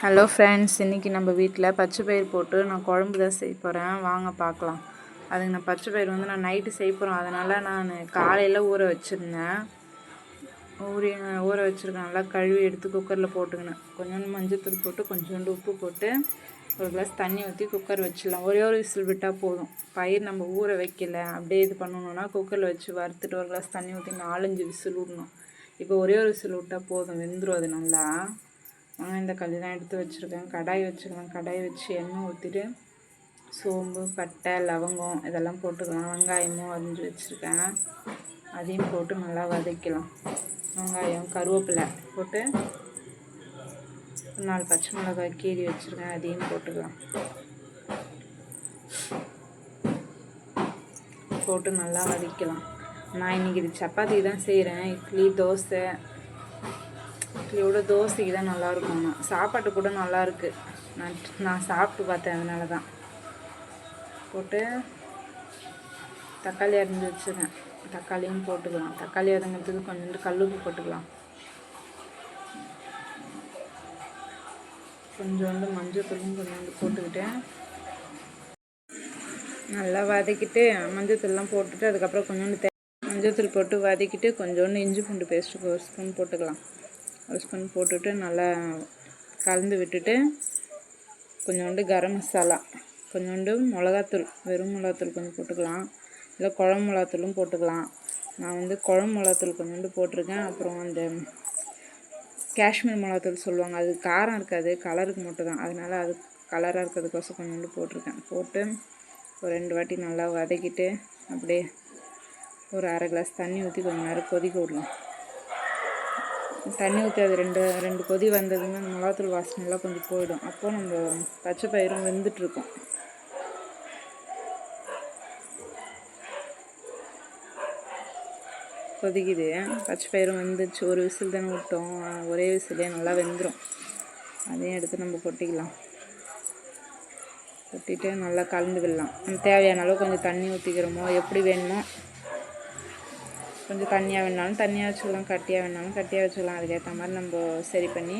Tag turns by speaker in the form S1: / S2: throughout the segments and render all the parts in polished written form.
S1: Hello friends, இன்றைக்கி நம்ம வீட்டில் பச்சை பயிர் போட்டு நான் குழம்பு தான் செய்ய போகிறேன். வாங்க பார்க்கலாம். அதுக்கு நான் பச்சை பயிர் நான் நைட்டு செய்ய போகிறேன். அதனால் நான் காலையில் ஊற வச்சுருந்தேன். ஊற வச்சுருக்கேன். நல்லா கழுவி எடுத்து குக்கரில் போட்டுக்கினேன். கொஞ்சோண்டு மஞ்சள்தூள் போட்டு கொஞ்சோண்டு உப்பு போட்டு ஒரு கிளாஸ் தண்ணி ஊற்றி குக்கர் வச்சிடலாம். ஒரே ஒரு விசில் விட்டால் போதும். பயிர் நம்ம ஊற வைக்கல அப்படியே இது பண்ணணுன்னா குக்கரில் வச்சு வறுத்துட்டு ஒரு கிளாஸ் தண்ணி ஊற்றி 4-5 விசில் விடணும். இப்போ ஒரே ஒரு விசில் விட்டால் போதும், வெந்துடும் அது நல்லா. இந்த கல் தான் எடுத்து வச்சுருக்கேன். கடாய் வச்சுக்கலாம். கடாய் வச்சு எண்ணெய் ஊற்றிட்டு சோம்பு, பட்டை, லவங்கம் இதெல்லாம் போட்டுக்கலாம். வெங்காயமும் அரிஞ்சு வச்சுருக்கேன், அதையும் போட்டு நல்லா வதக்கலாம். வெங்காயம், கருவேப்பிலை போட்டு 4 பச்சை மிளகாய் கீறி வச்சுருக்கேன், அதையும் போட்டுக்கலாம். போட்டு நல்லா வதக்கலாம். நான் இன்றைக்கி இது சப்பாத்தி தான் செய்கிறேன். இட்லி, தோசை, இட்லியோட தோசைக்கு தான் நல்லாயிருக்கும். சாப்பாட்டு கூட நல்லாயிருக்கு. நான் சாப்பிட்டு பார்த்தேன், அதனால தான். போட்டு தக்காளி அரிஞ்சு வச்சுருக்கேன், தக்காளியும் போட்டுக்கலாம். தக்காளி அரைங்கிறதுக்கு கொஞ்சோண்டு கல்லுப்பு போட்டுக்கலாம். கொஞ்சோண்டு மஞ்சள்தூளும் கொஞ்சோண்டு போட்டுக்கிட்டேன் நல்லா வதக்கிட்டு மஞ்சள்தூள்லாம் போட்டுட்டு அதுக்கப்புறம் கொஞ்சோண்டு மஞ்சள்தூள் போட்டு வதக்கிட்டு கொஞ்சோண்டு இஞ்சி பூண்டு பேஸ்ட்டு ஒரு ஸ்பூன் போட்டுக்கலாம். ஒரு ஸ்பூன் போட்டுட்டு நல்லா கலந்து விட்டுட்டு கொஞ்சோண்டு கரம் மசாலா, கொஞ்சோண்டு மிளகாத்தூள், வெறும் மிளகாத்தூள் கொஞ்சம் போட்டுக்கலாம். இல்லை குழம்பு மிளகாத்தூளும் போட்டுக்கலாம். நான் குழம்பு மிளகாத்தூள் கொஞ்சோண்டு போட்டிருக்கேன். அப்புறம் அந்த காஷ்மீர் மிளகாத்தூள் சொல்லுவாங்க, அது காரம் இருக்காது, கலருக்கு மட்டும் தான். அதனால் அது கலராக இருக்கிறதுக்கோசம் கொஞ்சோண்டு போட்டிருக்கேன். போட்டு ஒரு 2 வாட்டி நல்லா வதக்கிட்டு அப்படியே ஒரு அரை கிளாஸ் தண்ணி ஊற்றி கொஞ்சம் நேரம் கொதிக்க விடலாம். தண்ணி ஊற்றி அது ரெண்டு கொதி வந்ததுமே மிளகாத்தூள் வாசனைலாம் கொஞ்சம் போயிடும். அப்போது நம்ம பச்சை பயிரும் வெந்துட்டுருக்கும். கொதிக்குது, பச்சை பயிரும் வெந்துச்சு. ஒரு விசில் தானே விட்டோம், ஒரே விசிலே நல்லா வெந்துடும். அதையும் எடுத்து நம்ம கொட்டிக்கலாம். கொட்டிட்டு நல்லா கலந்து விடலாம். தேவையான அளவு கொஞ்சம் தண்ணி ஊற்றிக்கிறோமோ, எப்படி வேணுமோ, கொஞ்சம் தண்ணியாக வேணாலும் தண்ணியாக வச்சுக்கலாம், கட்டியாக வேணாலும் கட்டியாக வச்சுக்கலாம். அதுக்கேற்ற மாதிரி நம்ம சரி பண்ணி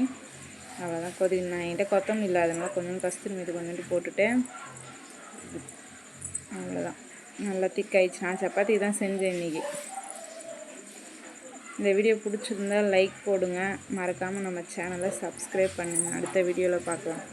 S1: அவ்வளோதான். நான் என்கிட்ட கொத்தமல்லி இல்லாதனால கொஞ்சம் கஸ்தூரி மீது கொஞ்சோண்டு போட்டுட்டு அவ்வளோதான். நல்லா திக்காயிடுச்சு. நான் சப்பாத்தி தான் செஞ்சேன் இன்றைக்கி. இந்த வீடியோ பிடிச்சிருந்தால் லைக் போடுங்க. மறக்காமல் நம்ம சேனலை சப்ஸ்கிரைப் பண்ணுங்கள். அடுத்த வீடியோவில் பார்க்கலாம்.